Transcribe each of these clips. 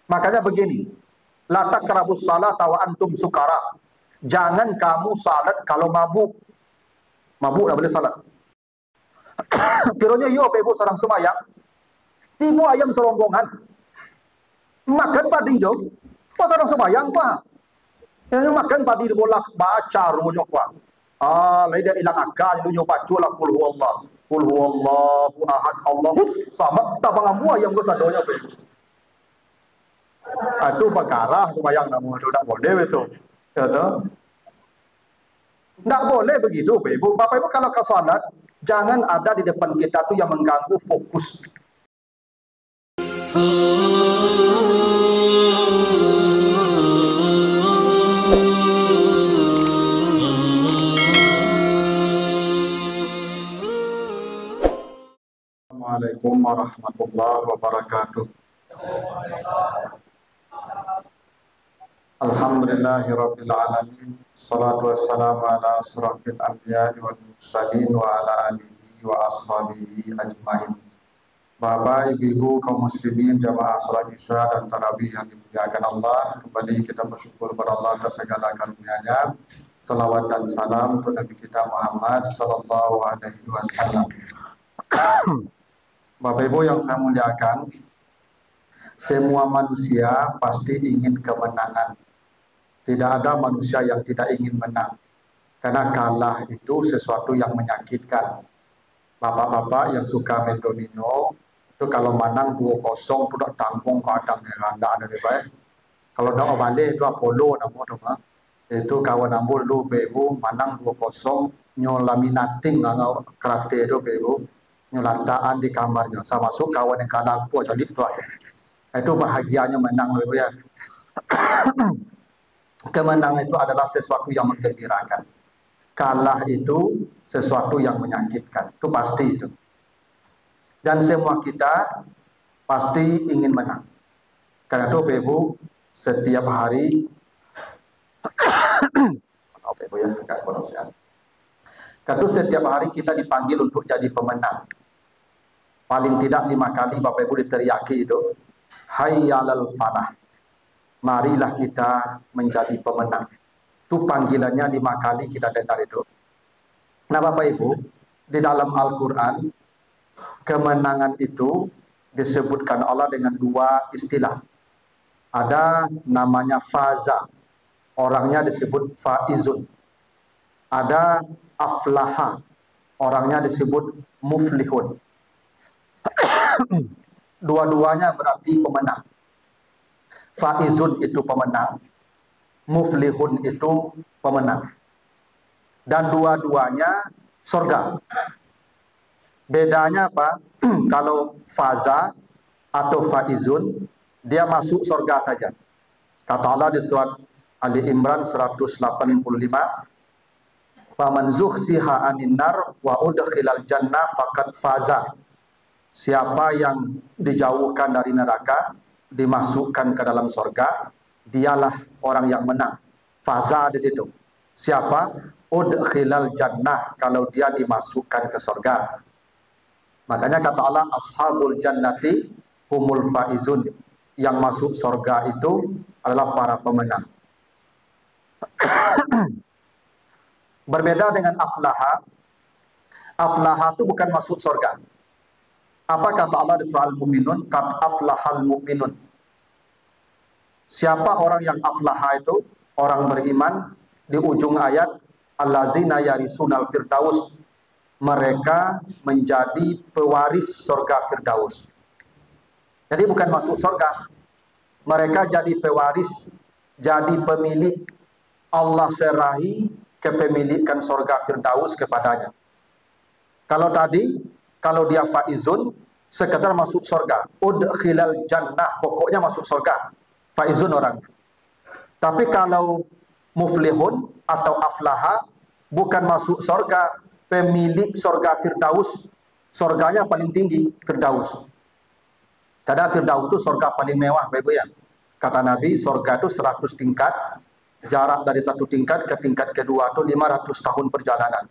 Makanya begini, la taqrabus salata wa antum sukara. Jangan kamu salat kalau mabuk. Mabuk dah boleh salat. Kiranya yo pe ibu sarang semayang, timu ayam serombongan. Makan padi jo. Pas sarang semayang pa. Yang makan padi bolak baca runyok pa. Lai dia ilang akal runyok baca lah qul huwallah. Qul huwallahu ahad Allahus samad. Tabang ambu ayam go sadonya pe. Itu perkara semayang namu itu tak boleh betul. Kata tak boleh begitu, Ibu. Bapak Ibu kalau ke salat, jangan ada di depan kita tuh yang mengganggu fokus. Assalamualaikum warahmatullahi wabarakatuh. Alhamdulillahirabbil alamin. Shalatu wassalamu ala asrofil anbiya'i wal mursalin wa ala alihi wa ashabihi ajmain. Bapak, Ibu, kaum muslimin, jamaah salat Isya dan tarawih yang dimuliakan Allah, kembali kita bersyukur kepada Allah atas segala karunia-Nya. Salawat dan salam untuk Nabi kita Muhammad sallallahu alaihi wasallam. Bapak Ibu yang saya muliakan, semua manusia pasti ingin kemenangan. Tidak ada manusia yang tidak ingin menang. Karena kalah itu sesuatu yang menyakitkan. Bapak-bapak yang suka main domino, itu kalau menang 2-0 itu tak tanggung kadang ada dari baik. Kalau dah balik itu Apollo nama itu kawan ambul lu bebu menang 2-0 nyolaminating ngau karate itu bebu nyolataan di kamarnya. Sama masuk kawan yang kadang puas jadi itu aja. Itu bahagianya menang bebu ya. Kemenangan itu adalah sesuatu yang menggembirakan. Kalah itu sesuatu yang menyakitkan. Itu pasti itu. Dan semua kita pasti ingin menang. Karena itu Ibu setiap hari karena itu setiap hari kita dipanggil untuk jadi pemenang. Paling tidak 5 kali Bapak Ibu diteriaki itu, hayyalal falah. Marilah kita menjadi pemenang. Itu panggilannya 5 kali kita dengar itu. Nah Bapak Ibu, di dalam Al-Quran, kemenangan itu disebutkan Allah dengan 2 istilah. Ada namanya faza, orangnya disebut faizun. Ada aflaha, orangnya disebut muflihun. Dua-duanya berarti pemenang. Faizun itu pemenang, muflihun itu pemenang. Dan dua-duanya surga. Bedanya apa? Kalau faza atau faizun, dia masuk surga saja. Kata Allah di surat Ali Imran 185, "Faman zuhziha 'anil nar wa udkhilal jannah faqad faza." Siapa yang dijauhkan dari neraka, dimasukkan ke dalam surga, dialah orang yang menang. Faza di situ. Siapa? Udkhilal jannah, kalau dia dimasukkan ke surga. Makanya kata Allah, ashabul jannati humul faizun. Yang masuk surga itu adalah para pemenang. Berbeda dengan aflaha. Aflaha itu bukan masuk surga. Apa kata Allah di surah Al-Mu'minun? Qad aflahal mu'minun. Siapa orang yang aflaha itu? Orang beriman. Di ujung ayat, allazina yarisunal firdaus. Mereka menjadi pewaris surga firdaus. Jadi bukan masuk surga. Mereka jadi pewaris, jadi pemilik. Allah serahi kepemilikan surga firdaus kepadanya. Kalau tadi, kalau dia faizun, sekedar masuk surga. Udkhilal jannah, pokoknya masuk surga. Faizun orang. Tapi kalau muflihun atau aflaha, bukan masuk surga, pemilik surga firdaus. Surganya paling tinggi, firdaus. Karena firdaus itu surga paling mewah, Bapak ya. Kata Nabi, surga itu 100 tingkat. Jarak dari satu tingkat ke tingkat kedua itu 500 tahun perjalanan.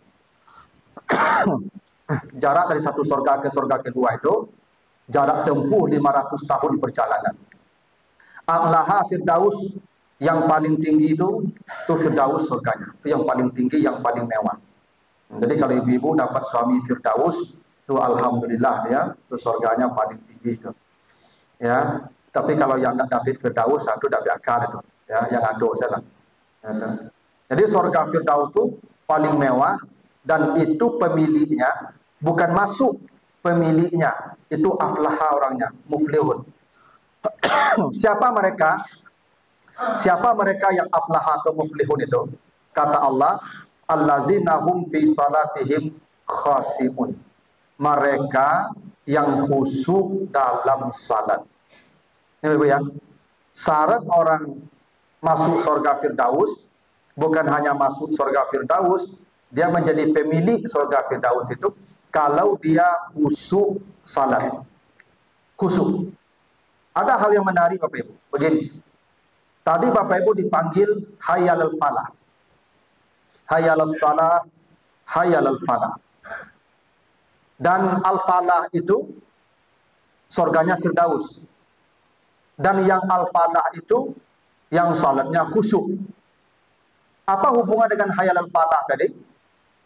Jarak dari satu surga ke surga kedua itu jarak tempuh 500 tahun perjalanan. A'laha Firdaus, yang paling tinggi itu Firdaus surganya. Itu yang paling tinggi, yang paling mewah. Jadi kalau ibu-ibu dapat suami Firdaus, itu alhamdulillah ya, itu surganya paling tinggi itu. Ya, tapi kalau yang tidak dapat Firdaus, itu tidak akal itu. Ya, yang ado saya lah. Ya. Jadi surga Firdaus itu paling mewah, dan itu pemiliknya bukan masuk, pemiliknya itu aflaha orangnya, muflihun. Siapa mereka? Siapa mereka yang aflaha atau muflihun itu? Kata Allah, allazina hum fi salatihim khasimun. Mereka yang khusyuk dalam salat. Ini Ibu ya. Syarat orang masuk surga Firdaus bukan hanya masuk surga Firdaus, dia menjadi pemilik surga Firdaus itu kalau dia khusyuk salat. Khusyuk. Ada hal yang menarik Bapak Ibu. Begini. Tadi Bapak Ibu dipanggil hayyal falah. Hayyal salah, hayyal falah. Dan al-falah itu surganya Firdaus. Dan yang al-falah itu yang salatnya khusyuk. Apa hubungan dengan hayyal falah tadi?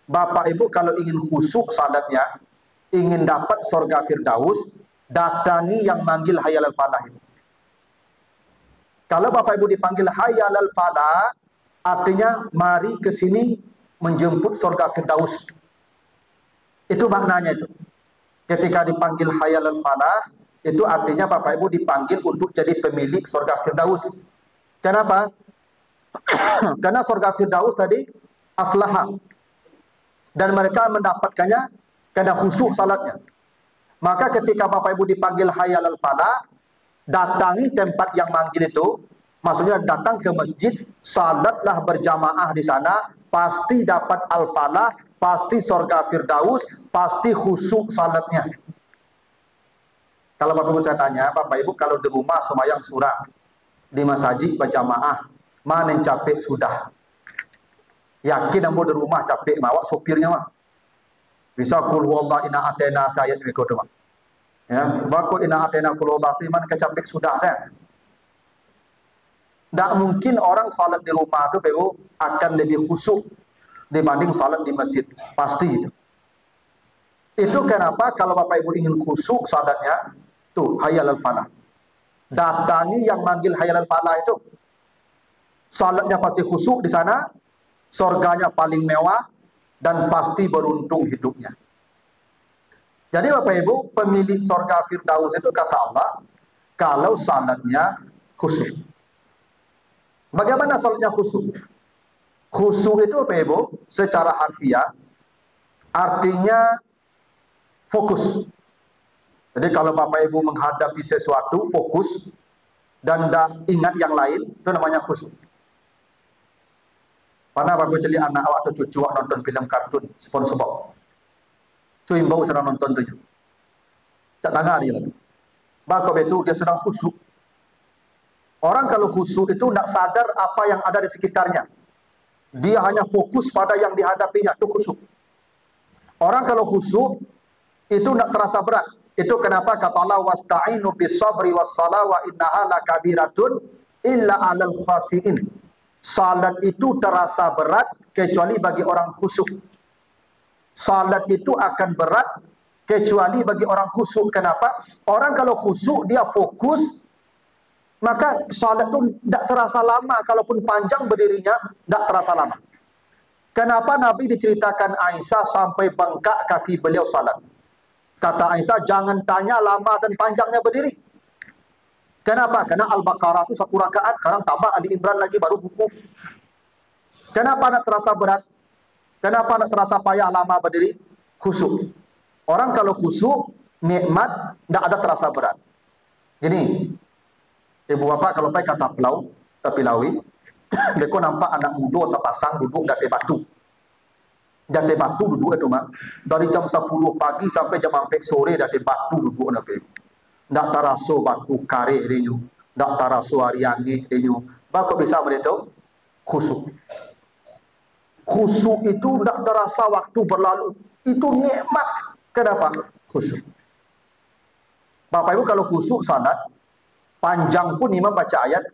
Bapak Ibu kalau ingin khusyuk salatnya, ingin dapat surga Firdaus, datangi yang manggil hayyal falah itu. Kalau Bapak Ibu dipanggil hayyal falah, artinya mari ke sini menjemput surga Firdaus. Itu maknanya itu. Ketika dipanggil hayyal falah, itu artinya Bapak Ibu dipanggil untuk jadi pemilik surga Firdaus. Kenapa? Karena surga Firdaus tadi aflaha. Dan mereka mendapatkannya karena khusyuk salatnya. Maka ketika Bapak Ibu dipanggil hayyal falah, datangi tempat yang manggil itu, maksudnya datang ke masjid, salatlah berjamaah di sana, pasti dapat al-falah, pasti surga Firdaus, pasti khusyuk salatnya. Kalau Bapak Ibu saya tanya, Bapak Ibu kalau di rumah sembahyang surah, di masjid berjamaah, mana yang capek sudah? Yakin ambo di rumah capek mawak sopirnya mah. Bisa kul huwallahu inna atena saya ikut mah. Ya, bakul inna atena kul huwallahu siman kecapek sudah saya. Tidak mungkin orang salat di rumah itu Bapak Ibu akan lebih khusyuk dibanding salat di masjid. Pasti itu. Itu kenapa kalau Bapak Ibu ingin khusyuk salatnya, tuh hayyal falah. Datangi yang manggil hayyal falah itu. Salatnya pasti khusyuk di sana, surganya paling mewah, dan pasti beruntung hidupnya. Jadi Bapak Ibu, pemilik surga Firdaus itu kata Allah, kalau salatnya khusyuk. Bagaimana salatnya khusyuk? Khusyuk itu Bapak Ibu, secara harfiah, artinya fokus. Jadi kalau Bapak Ibu menghadapi sesuatu, fokus, dan tidak ingat yang lain, itu namanya khusyuk. Pernah Bapak Ibu jadi anak awak atau cucu awak nonton film kartun SpongeBob. Cuy bau sedang nonton tu. Tak tangga dia lagi. Bapak itu dia sedang khusyuk. Orang kalau khusyuk itu tidak sadar apa yang ada di sekitarnya. Dia hanya fokus pada yang dihadapinya, itu khusyuk. Orang kalau khusyuk itu tidak terasa berat. Itu kenapa kata Allah wasta'inu bis sabri was salah wa innaha lakabiratun illa 'alal khashiin. Salat itu terasa berat kecuali bagi orang khusyuk. Salat itu akan berat kecuali bagi orang khusyuk. Kenapa? Orang kalau khusyuk dia fokus, maka salat itu tidak terasa lama. Kalaupun panjang berdirinya, tidak terasa lama. Kenapa Nabi diceritakan Aisyah sampai bengkak kaki beliau salat? Kata Aisyah, jangan tanya lama dan panjangnya berdiri. Kenapa? Karena Al-Baqarah itu 1 rakaat, sekarang tambah Ali Imran lagi baru buku. Kenapa nak terasa berat? Kenapa nak terasa payah lama berdiri? Khusyuk. Orang kalau khusyuk, nikmat, tidak ada terasa berat. Gini, ibu bapak kalau pakai kata pilawi, mereka nampak anak muda sepasang duduk di batu. Di batu duduk itu mak. Dari jam 10 pagi sampai jam 4 sore di batu duduk nabi. Tidak terasa batu kare dia, tidak terasa hari angin dia. Bapak bisa beritahu khusyuk. Khusyuk itu tidak terasa waktu berlalu. Itu nikmat. Kenapa? Khusyuk. Bapak Ibu kalau khusyuk salat, Panjang pun imam baca ayat,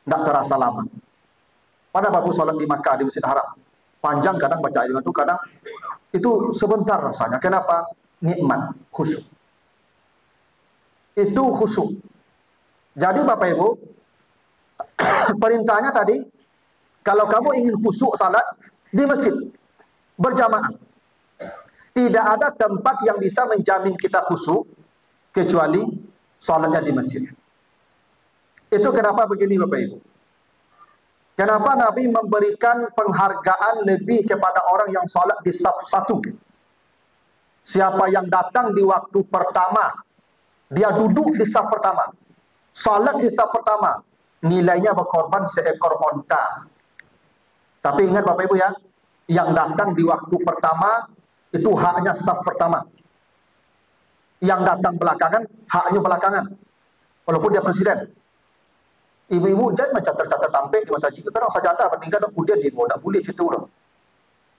tidak terasa lama. Pada babu sholat di Makkah, di Masjid Haram. Panjang kadang baca ayat itu, kadang itu sebentar rasanya. Kenapa? Nikmat, khusyuk. Itu khusyuk. Jadi Bapak Ibu, perintahnya tadi, kalau kamu ingin khusyuk salat di masjid, berjamaah. Tidak ada tempat yang bisa menjamin kita khusyuk, kecuali salatnya di masjid. Itu kenapa begini Bapak Ibu. Kenapa Nabi memberikan penghargaan lebih kepada orang yang salat di saf satu. Siapa yang datang di waktu pertama, dia duduk di saf pertama, salat di saf pertama, nilainya berkorban seekor onta. Tapi ingat Bapak Ibu ya, yang datang di waktu pertama, itu haknya saf pertama. Yang datang belakangan, haknya belakangan. Walaupun dia presiden. Ibu-ibu jangan mencatat-catat tampil di masjid. Kadang sajadah meninggal kemudian dia tak boleh cerita orang.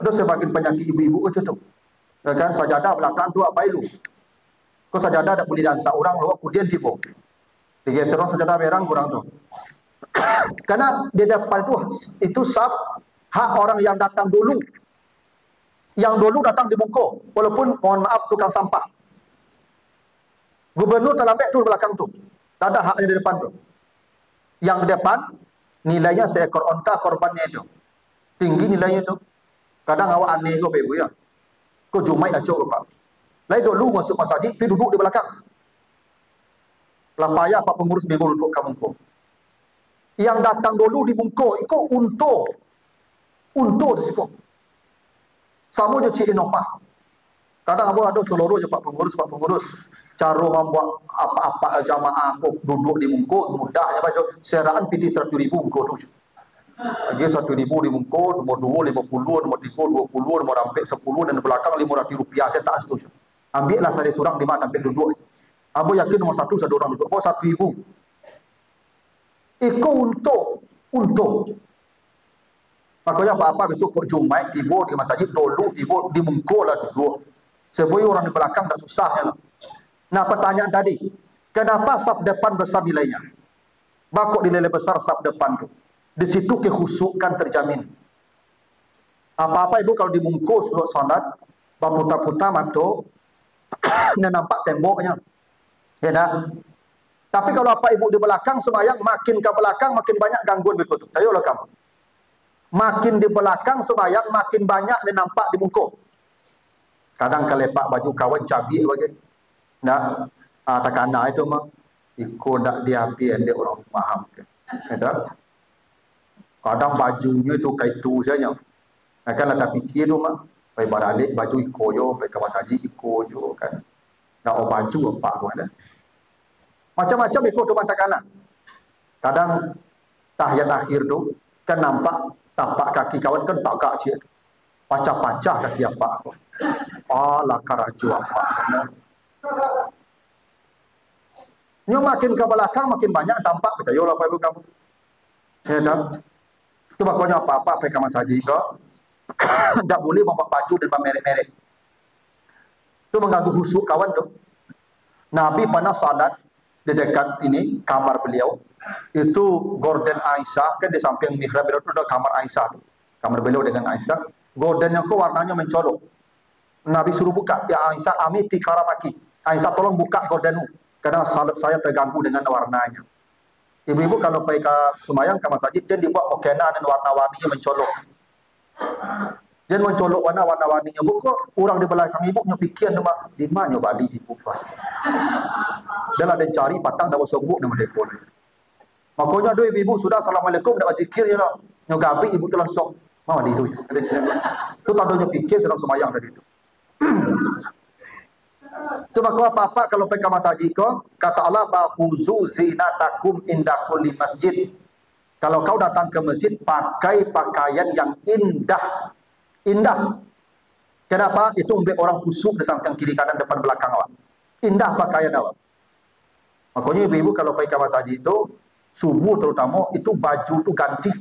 Ada sebagian penyakit ibu-ibu macam tu. Kan sajadah belakang tu apa ilu. Kau sajadah tak boleh dansa orang lalu kemudian tiba. Digeser orang sajadah merang kurang tu. Karena di depan itu sab hak orang yang datang dulu. Yang dulu datang di Bungko, walaupun mohon maaf tukang sampah. Gubernur terlambat tu di belakang tu. Tak ada haknya di depan tu. Yang di depan, nilainya seekor onta korbannya itu. Tinggi nilainya itu. Kadang awak aneh kau Ibu ya. Kau Jumaid dah cok Pak. Lain dulu masuk masjid, pergi duduk di belakang. Lapaya Pak pengurus Bibu duduk ke Bungko. Yang datang dulu di Bungko, itu untung di situ. Sama je Cik Innova. Kadang ada seluruh je Pak pengurus. Cara membuat apa-apa jamaah duduk di Bungko, mudahnya baca. Seraan PD 100,000 Bungko tu. Lagi 1,000 di Bungko, nomor 2, 50, nomor 3, 20, nomor hampir 10, dan belakang RM500. Saya tak setuju. Ambillah saya seorang di mana hampir duduk. Abu yakin nomor 1 satu orang duduk. Oh 1,000. Iko untung. Makanya apa-apa besok kok Jumaid tiba di masjid dulu tiba di Bungko lah duduk. Sebab orang di belakang dah susahnya lah. Nah pertanyaan tadi, kenapa saf depan besar nilainya? Bakok nilai besar saf depan tu. Di situ kekhusyukan terjamin. Apa-apa Ibu kalau di Bungko suruh salat, berputar-putar mata, dan nampak temboknya. Ya tak? Tapi kalau apa Ibu di belakang sembahyang, makin ke belakang makin banyak gangguan berikut. Tayolah kamu. Makin di belakang sembahyang, makin banyak dia nampak di Bungko. Kadang kelepak baju kawan cabi bagi. Nah, takana itu mah ikut dak diapi ende orang paham ke. Ada. Kadang bajunya itu kayak tu saja. Kan ada fikir tu mah, pai baralik baju iko yo, pai ke masjid iko jo kan. Nak baju apa tu ada. Macam-macam ikut tu takana. Kadang tahiyat akhir tu kan nampak tapak kaki kawan kan tak kak cik. Pacah-pacah kaki apa. Alah karaju apa. Nyo makin ke belakang makin banyak tampak percayalah Pak Ibu kamu. Ya tak? Itu pokoknya apa-apa pakai masjid kok. Tak boleh bawa baju dan merek-merek. Itu mengganggu khusyuk kawan tu. Nabi pernah salat di dekat ini kamar beliau. Itu gorden Aisyah kan di samping mihrab beliau itu ada kamar Aisyah. Kamar beliau dengan Aisyah. Gordennya kok warnanya mencolok. Nabi suruh buka. Ya Aisyah amiti karamaki. Aisyah tolong buka gordenmu. Karena salat saya terganggu dengan warnanya. Ibu-ibu kalau pergi ke sembahyang ke masjid, jangan dibuat mukena dan warna-warninya mencolok. Jangan mencolok warna-warninya. Bukan orang di belakang ibu punya pikiran di mana bali di buka. Dan ada cari patang dah sobuk nama dia pun. Makanya dua ibu sudah assalamualaikum dah berzikir je lah. Nyogabi ibu tu langsung mau di itu. Tu tandanya pikir sedang sembahyang tadi itu. Coba kau apa-apa kalau pergi ke masjid kau, kata Allah bakhuzu zinatakum inda kulli masjid. Kalau kau datang ke masjid, pakai pakaian yang indah. Indah. Kenapa? Itu untuk orang khusyuk di samping kiri kanan depan belakang awak. Indah pakaian awak. Makanya ibu-ibu kalau pergi ke masjid itu, subuh terutama, itu baju tu ganti.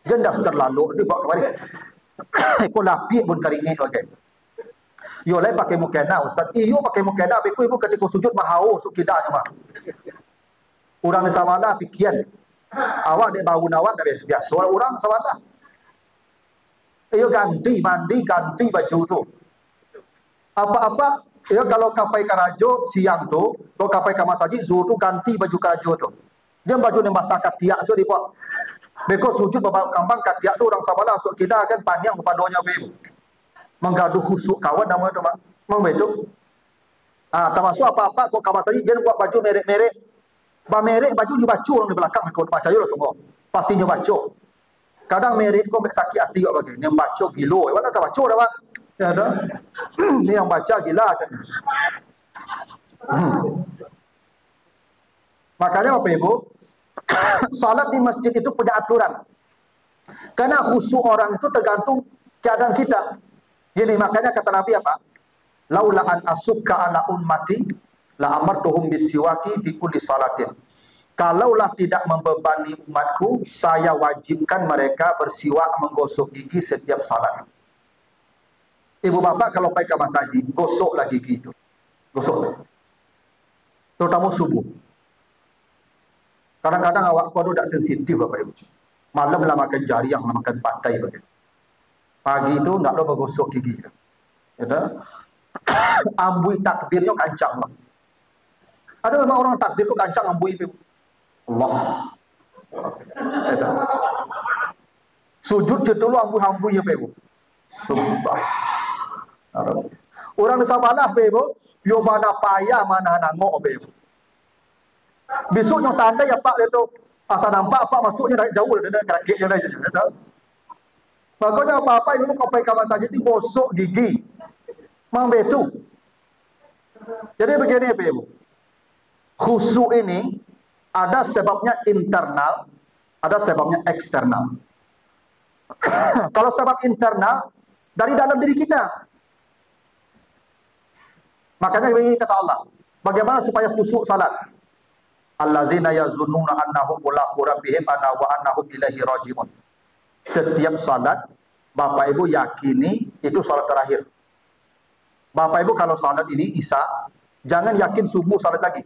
Jangan dah terlalu, dia bawa kemari. Kau lapik pun keringin lagi. Yo lain pakai mukena Ustaz. Iyo pakai mukena, beku ibu ketika sujud mahau sukidanya mah. Orang di Sawada pikiran. Awak dek bau nawak dah biasa orang Sawada. Ayo ganti mandi, ganti baju tu. Apa-apa, ya kalau kapai karajo siang tu, kalau kapai ke masjid zuhur tu ganti baju karajo tu. Dia baju yang basah katiak so dibuat. Beko sujud bapak kambang katiak tu orang Sabala so kita kan panjang kepadanya bebo. Menggaduh khusuk kawan nama tu mak. Mang betul. Termasuk apa-apa kau kawan masjid jangan buat baju merek-merek. Ba merek baju ni baca orang di belakang kau baca yo tu. Pastinya baca. Kadang merek kau sakit hati kau bagi. Yang baca gilo. Mana tak baca dah pak. Ya dah. Ni yang baca gila macam ni. Makanya Bapak Ibu, salat di masjid itu punya aturan. Karena khusyuk orang itu tergantung keadaan kita. Jadi makanya kata Nabi apa? Laula an asukka ala ummati la amartuhum bisiwaki fi kulli salatin. Kalaulah tidak membebani umatku, saya wajibkan mereka bersiwak menggosok gigi setiap salat. Ibu bapak kalau pergi ke masjid, gosoklah gigi itu. Gosok. Terutama subuh. Kadang-kadang awak kuadu tak sensitif Bapak Ibu. Malam lah makan jariang, lah makan pantai begitu. Pagi itu tak ada bergosok gigi. Ya, ambui takbirnya kancang lah. Ada memang orang takbir tu kancang ambui itu. Allah. Ya, sujud je dulu ambui-ambui ya Bapak Ibu. Sumpah. Orang di Sabana Bapak Ibu, yo mana payah mana nangok Bapak Ibu. Besoknya tanda ya Pak itu asal nampak Pak masuknya jauh dari kakinya dah. Makanya apa-apa itu kau pergi ke masjid itu gosok gigi. Mang betul. Jadi begini Pak Ibu. Khusyuk ini ada sebabnya internal, ada sebabnya eksternal. Kalau sebab internal dari dalam diri kita. Makanya begini kata Allah. Bagaimana supaya khusyuk salat? Allazina yazunnuna annahum mulaqu rabbihim wa annahum ilaihi raji'un. Setiap salat Bapak Ibu yakini itu salat terakhir. Bapak Ibu kalau salat ini Isya, jangan yakin subuh salat lagi.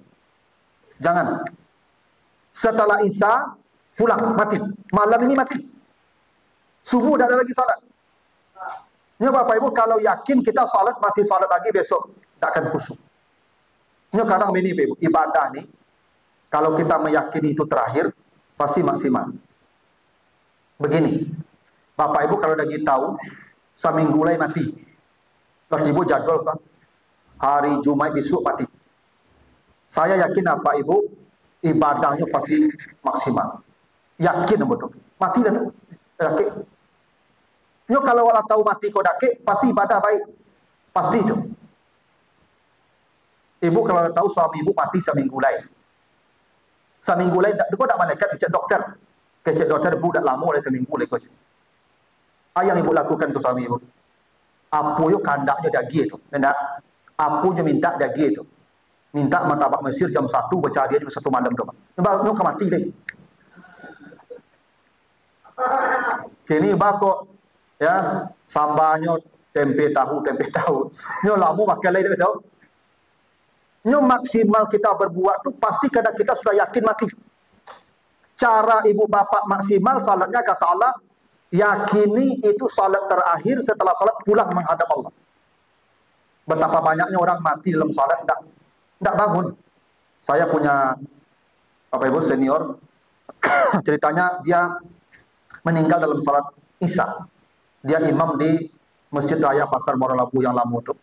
Jangan. Setelah Isya pulang mati. Malam ini mati. Subuh tidak ada lagi salat. Ya Bapak Ibu kalau yakin kita salat masih salat lagi besok tak akan khusyuk. Ya kadang ini Bapak Ibu, ibadah ni kalau kita meyakini itu terakhir, pasti maksimal. Begini, Bapak Ibu kalau dah tahu, seminggu lagi mati. Terus Ibu jadwal kan, hari Jumat besok mati. Saya yakin Bapak Ibu, ibadahnya pasti maksimal. Yakin betul. Mati dah tu. Yakin. Yo kalau Allah tahu mati kau dakik, pasti ibadah baik. Pasti itu. Ibu kalau tahu suami ibu mati seminggu lagi. Seminggu lain, kau tak malaikat kecek doktor. Kecek doktor ibu dah lama dah seminggu lagi kau. Apa yang ibu lakukan ke suami ibu? Apa yo kandaknya daging tu. Tidak. Apa yo minta daging tu. Minta martabak Mesir jam 1 baca dia jam 1 malam tu. Sebab kau mati lagi. Kini bako ya sambanya tempe tahu. Nyo lama makan lagi dah tahu. Nyo maksimal kita berbuat tu pasti kadang kita sudah yakin mati. Cara ibu bapak maksimal salatnya kata Allah, yakini itu salat terakhir setelah salat pulang menghadap Allah. Betapa banyaknya orang mati dalam salat tidak bangun. Saya punya Bapak Ibu senior ceritanya dia meninggal dalam salat Isya. Dia imam di Masjid Raya Pasar Muara Labu yang lama itu.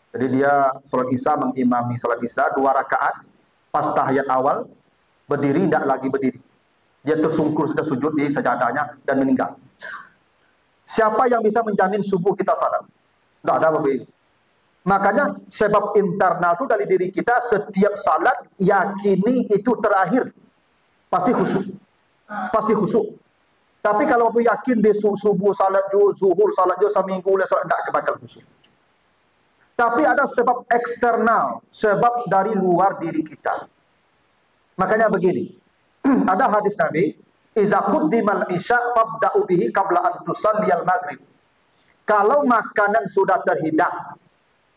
Jadi dia salat Isya mengimami salat Isya 2 rakaat. Pas tahiyat awal berdiri tidak lagi berdiri. Dia tersungkur sudah sujud di sajadahnya dan meninggal. Siapa yang bisa menjamin subuh kita salat? Tidak ada Bapak Ibu. Makanya sebab internal itu dari diri kita setiap salat yakini itu terakhir. Pasti khusyuk. Pasti khusyuk. Tapi kalau Bapak yakin besok subuh salat zuhur salat seminggu salat tidak bakal khusyuk. Tapi ada sebab eksternal, sebab dari luar diri kita. Makanya begini, ada hadis Nabi, "Iza quddimal isya fabda'u bihi qabla an tusalliyal maghrib." Kalau makanan sudah terhidang,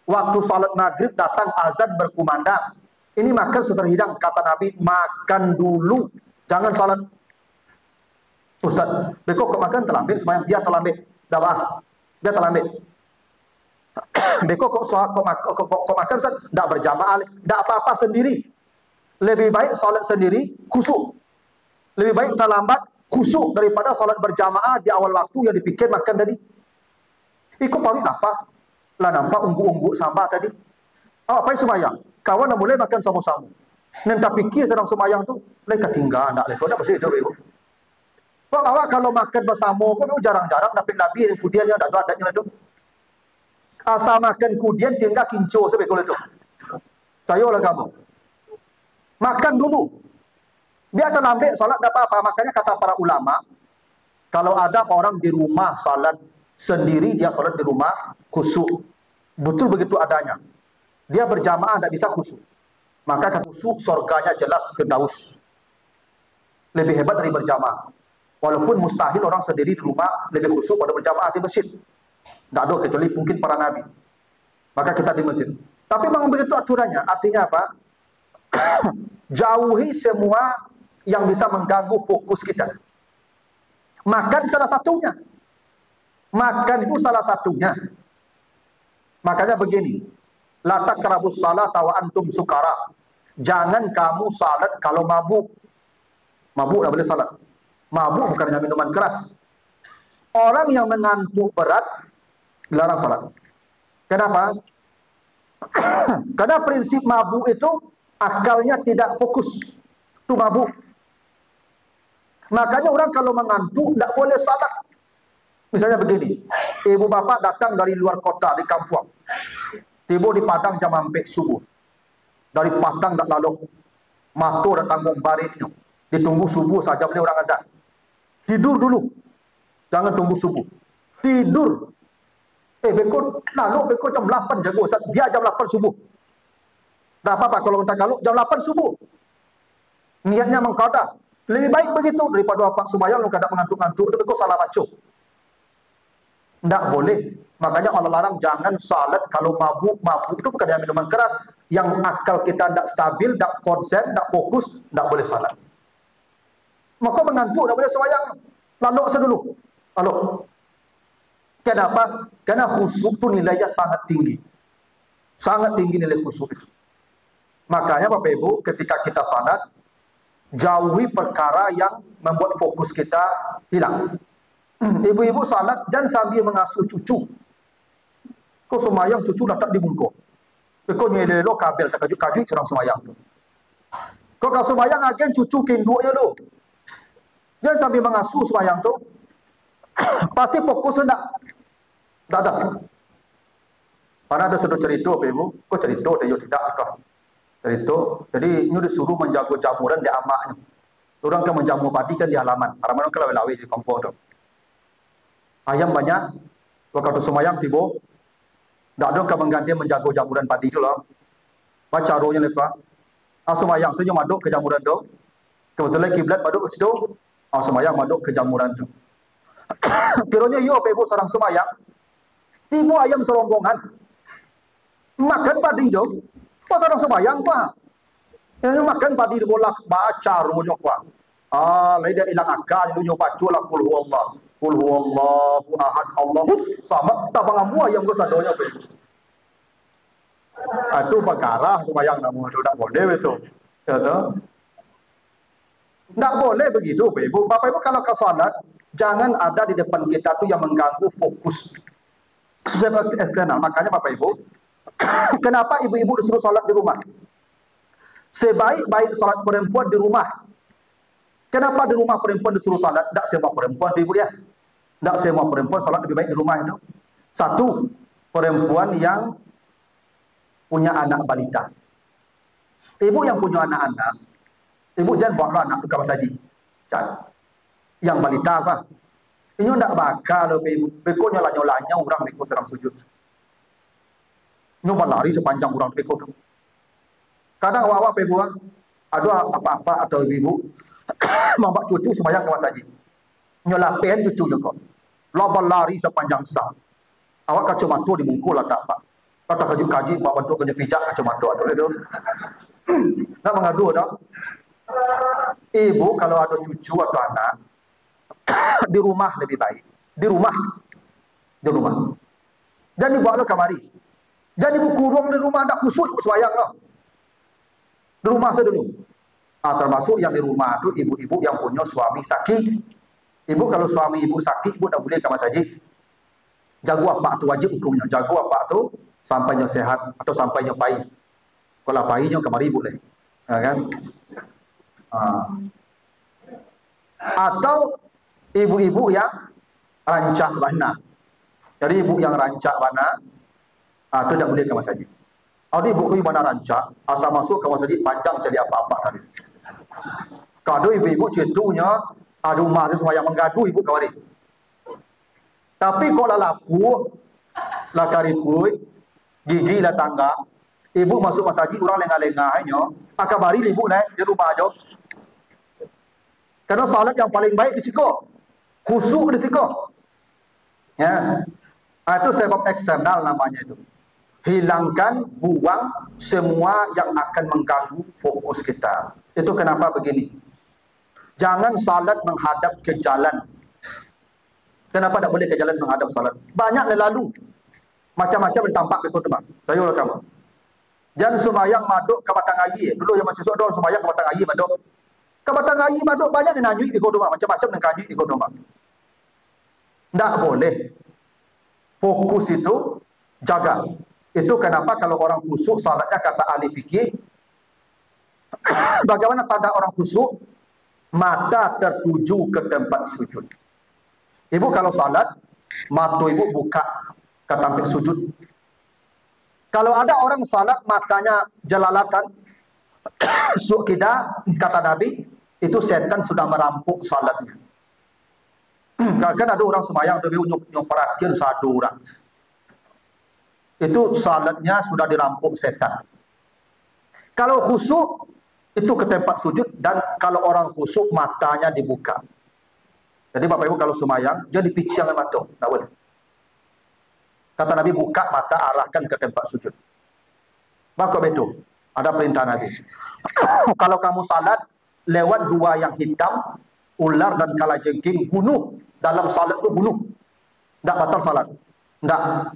waktu salat maghrib datang azan berkumandang, Ini makan sudah hidang, kata Nabi, makan dulu, jangan salat. Ustaz, beko kok makan terlambat semayang, dia terlambat, dah bah, dia terlambat. Beko kok makan Ustaz, dah berjamaah, dah apa-apa sendiri. Lebih baik salat sendiri, khusyuk. Lebih baik terlambat, khusyuk daripada salat berjamaah di awal waktu yang dipikir makan tadi. Ikut pawit apa? Lah nampak ungguk-ungguk sambal tadi. Oh, apa yang semayang? Kawan dah mulai makan sama-sama. Dan tak fikir sedang semayang tu, mereka tinggal, tak boleh. Kau dah bersih tu, ibu. Kau awak kalau makan bersama, kau jarang-jarang dapat Nabi yang kudiannya, tak ada adanya tu. Asal makan kudian, tinggal kinco sampai kau tu. Sayolah kamu. Makan dulu. Biar terlambat salat, tak apa-apa. Makanya kata para ulama, kalau ada orang di rumah salat sendiri, dia salat di rumah, khusyuk. Betul begitu adanya. Dia berjamaah tidak bisa khusyuk. Maka kata khusyuk, surganya jelas Firdaus. Lebih hebat dari berjamaah. Walaupun mustahil orang sendiri di rumah lebih khusyuk pada berjamaah di masjid. Tidak ada kecuali mungkin para nabi. Maka kita di masjid. Tapi memang begitu aturannya. Artinya apa? Jauhi semua yang bisa mengganggu fokus kita. Makan salah satunya. Makan itu salah satunya. Makanya begini. La taqrabus salata wa antum sukara. Jangan kamu salat kalau mabuk. Mabuk tak boleh salat. Mabuk bukannya minuman keras. Orang yang mengantuk berat dilarang salat. Kenapa? Karena prinsip mabuk itu akalnya tidak fokus. Itu mabuk. Makanya orang kalau mengantuk tidak boleh salat. Misalnya begini, ibu bapak datang dari luar kota, di kampung. Tiba di Padang jam hampir subuh. Dari Padang tak lalu. Mato dan tanggung baritnya. Ditunggu subuh saja boleh orang azan. Tidur dulu. Jangan tunggu subuh. Tidur. Beko jam 8 jago Ustaz. Dia jam 8 subuh. Tak apa-apa kalau tak kalau jam 8 subuh. Niatnya mengkoda. Lebih baik begitu daripada apa sembahyang lu kadang mengantuk-ngantuk. Beko salah baca. Tidak boleh. Makanya Allah larang jangan salat kalau mabuk. Mabuk itu bukan yang minuman keras. Yang akal kita tidak stabil, tidak konsen, tidak fokus, tidak boleh salat. Maka mengantuk, tidak boleh sembahyang. Lalu sedulu. Lalu. Kenapa? Karena khusyuk itu nilainya sangat tinggi. Sangat tinggi nilai khusyuk itu. Makanya Bapak Ibu, ketika kita salat, jauhi perkara yang membuat fokus kita hilang. Ibu-ibu salat jangan sambil mengasuh cucu. Kau semayang cucu datang di bungkuk. Kau nyelelo kabel tak kajuk-kajuk serang semayang tu. Kau kalau semayang agen cucu kinduknya tu. Jangan sambil mengasuh semayang tu. Pasti fokus hendak. Tak ada. Karena ada sudah cerita ibu. Kau cerita dia tidak kau. Cerita. Jadi ini disuruh menjaga jamuran di amaknya. Orang kan menjamu padi kan di halaman. Halaman kan lawe-lawe di kampung tu. Ayam banyak. Waktu semayang tiba. Tak ada kan mengganti menjaga jamuran padi tu lah. Baca rohnya lepas. Semayang senyum maduk ke jamuran tu. Kebetulan kiblat maduk ke situ. Semayang maduk ke jamuran tu. Kiranya yo ibu seorang semayang. Tiba ayam serombongan. Makan padi tu. Pas seorang semayang pa. Yang makan padi tu bolak baca rohnya pa. Lain dia hilang akal. Dia baca lah kul huwallah. Kul huwallahu ahad Allahus samad. Tak bangambu ayam ke sadonya pa. Itu perkara semayang namu itu tak boleh betul. Tak boleh begitu ibu. Bapak ibu kalau ke salat jangan ada di depan kita tu yang mengganggu fokus. Seperti eksternal. Makanya Bapak Ibu, kenapa ibu-ibu disuruh salat di rumah? Sebaik-baik salat perempuan di rumah. Kenapa di rumah perempuan disuruh salat? Tak semua perempuan ibu ya. Tak semua perempuan salat lebih baik di rumah itu. Satu, perempuan yang punya anak balita. Ibu yang punya anak-anak, ibu jangan bawa anak tukar saji. Jangan. Yang balita apa? Ini tidak bakal ibu. Beko nyola-nyolanya orang beko serang sujud. Nyoba lari sepanjang orang beko tu. Kadang awak ibu ada apa-apa atau ibu mampak cucu semayang ke saji. Nyola pen cucu juga. Loba lari sepanjang sah. Awak kacau mata di mungkul lah tak apa. Kata kaji-kaji bawa bentuk kerja pijak kacau mata tu. Nak mengadu dong. Ibu kalau ada cucu atau anak di rumah lebih baik. Di rumah. Jangan dibawa lo kamari. Jangan ibu kurung di rumah, tak khusyuk sembahyang lo. Di rumah saja dulu. Termasuk yang di rumah itu ibu-ibu yang punya suami sakit. Ibu kalau suami ibu sakit, ibu tak boleh ke masjid. Jago apa tu wajib hukumnya. Jago apa tu sampainya sehat atau sampainya baik. Kalau baiknya kamari ibu leh. Ya kan? Atau ibu-ibu yang rancak bana. Jadi ibu yang rancak bana itu tidak boleh ke masjid. Ada ibu yang mana rancak, asal masuk ke masjid panjang jadi apa-apa tadi. Kalau ibu-ibu cetunya ada rumah semua yang menggadu ibu kawari. Tapi kalau laku lah karipui gigi lah tangga, ibu masuk masjid orang lengah-lengahnya, akabari ibu naik di rumah aja. Karena salat yang paling baik di situ, khusyuk di situ. Ya, itu sebab eksternal namanya itu. Hilangkan, buang semua yang akan mengganggu fokus kita. Itu kenapa begini. Jangan salat menghadap ke jalan. Kenapa tak boleh ke jalan menghadap salat? Banyak lalu. Macam-macam tampak ikut teman. Saya ulang kamu. Jangan sembahyang maduk ke batang air. Dulu yang masih sodor sembahyang ke batang air maduk. Ke batang air maduk banyak yang nanyui ikut rumah. Macam-macam yang kanyui ikut rumah. Tak boleh. Fokus itu jaga. Itu kenapa kalau orang khusyuk salatnya kata ahli fikih, bagaimana tanda orang khusyuk? Mata tertuju ke tempat sujud. Ibu kalau salat, mata ibu buka ke tempat sujud. Kalau ada orang salat matanya jelalatan, suk kita kata Nabi, itu setan sudah merampok salatnya. Kan ada orang sembahyang dia nyok perhatian satu orang. Itu salatnya sudah dirampok setan. Kalau khusyuk itu ke tempat sujud, dan kalau orang khusyuk matanya dibuka. Jadi Bapak Ibu kalau sembahyang jangan dipicing dengan mata, tak boleh. Kata Nabi buka mata arahkan ke tempat sujud. Maka betul ada perintah Nabi. Kalau kamu salat lewat dua yang hitam, ular dan kalajengking, bunuh. Dalam salat itu bunuh. Tak batal salat. Tak.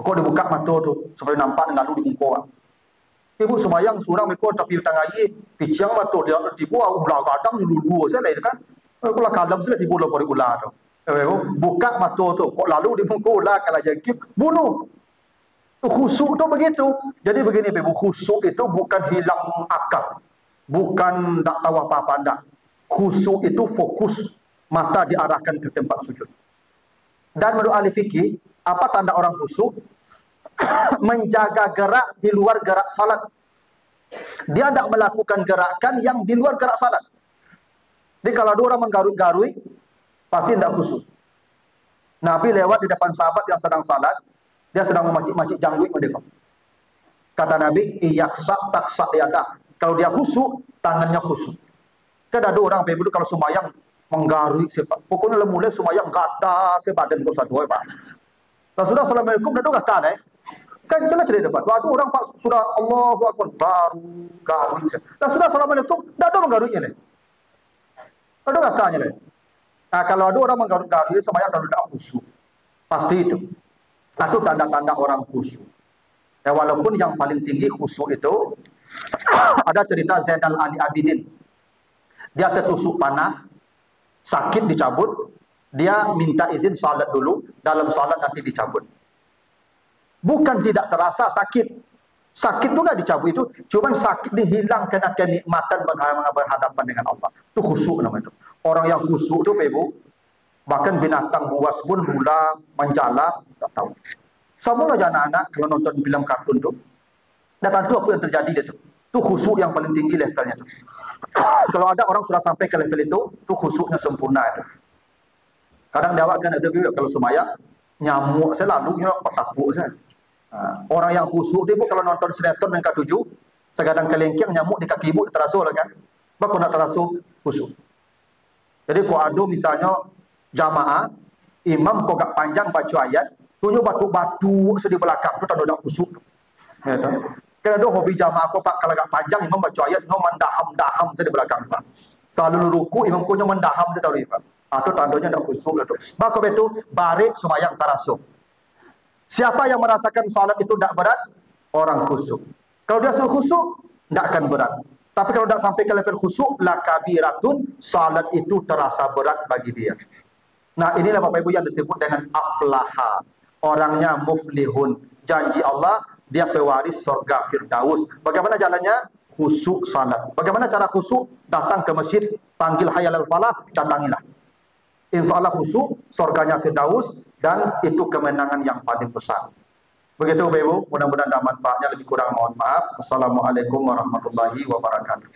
Kau dibuka mata tu supaya nampak lalu di muka. Ibu sembahyang surang mereka tapi tengah air picang mata dia tipu ular kadang dulu saya lain kan. Kalau kadang sudah tipu lapor ular tu. Buka mata tu kok lalu di muka ular kalau jangkip bunuh. Khusyuk tu begitu. Jadi begini Ibu, khusyuk itu bukan hilang akal. Bukan tak tahu apa-apa dah. Khusyuk itu fokus, mata diarahkan ke tempat sujud. Dan menurut ahli fikih, apa tanda orang khusyuk? Menjaga gerak di luar gerak salat. Dia tidak melakukan gerakan yang di luar gerak salat. Jadi kalau ada orang menggaruk-garui, pasti tidak khusyuk. Nabi lewat di depan sahabat yang sedang salat, dia sedang memacik-macik janggut mereka. Kata Nabi, iyaksa taksa yadah. Kalau dia khusyuk, tangannya khusyuk. Kan ada orang dulu kalau sembahyang menggarui sepak. Pokoknya mulai sembahyang kata sebadan dosa dua pak. Kalau sudah assalamualaikum, dah kata deh. Kan itulah cerita depan. Waktu orang pak sudah Allahu Akbar baru garui. Dah sudah assalamualaikum, dah ada menggaruinya deh. Ada katanya deh. Nah kalau ada orang menggarui sembahyang kalau tidak khusyuk, pasti itu. Itu tanda-tanda orang khusyuk. Ya walaupun yang paling tinggi khusyuk itu ada cerita Zainal Abidin. Dia tertusuk panah, sakit dicabut, dia minta izin salat dulu, dalam salat nanti dicabut. Bukan tidak terasa sakit. Sakit juga dicabut itu, cuman sakit dihilangkan kenikmatan berhadapan dengan Allah. Itu khusyuk namanya itu. Orang yang khusyuk itu Ibu, bahkan binatang buas pun mula menjala, tak tahu. Semua anak-anak kalau nonton film kartun itu, dan tentu apa yang terjadi itu. Itu khusyuk yang paling tinggi levelnya itu. Kalau ada orang sudah sampai ke level itu khusyuknya sempurna itu. Kadang dia kan ada kalau sembahyang nyamuk selalu takut saya. Orang yang khusyuk dia kalau nonton sinetron yang ke-7, segadang kelengking nyamuk di kaki ibu terasa lah kan. Bagaimana nak terasa khusyuk. Jadi kalau ada misalnya jamaah imam kok gak panjang baca ayat, tunjuk batu-batu sedih belakang tu tanda khusyuk. Ya, Kena ada hobi jamaah aku Pak, kalau agak panjang imam baca ayat no mendaham-daham saya di belakang Pak. Selalu ruku imam punya mendaham saya tahu Pak. Atau tandanya tidak khusyuk itu. Maka itu barik sembahyang tarasuk. Siapa yang merasakan salat itu tidak berat? Orang khusyuk. Kalau dia suruh khusyuk, tidak akan berat. Tapi kalau tidak sampai ke level khusyuk, lakabiratun, salat itu terasa berat bagi dia. Nah inilah Bapak Ibu yang disebut dengan aflaha. Orangnya muflihun. Janji Allah, dia pewaris surga Firdaus. Bagaimana jalannya? Khusyuk salat. Bagaimana cara khusyuk? Datang ke masjid, panggil hayal al-falah, datangilah. Insya Allah khusyuk, surganya Firdaus, dan itu kemenangan yang paling besar. Begitu Bapak Ibu, mudah-mudahan ada manfaatnya, lebih kurang mohon maaf. Assalamualaikum warahmatullahi wabarakatuh.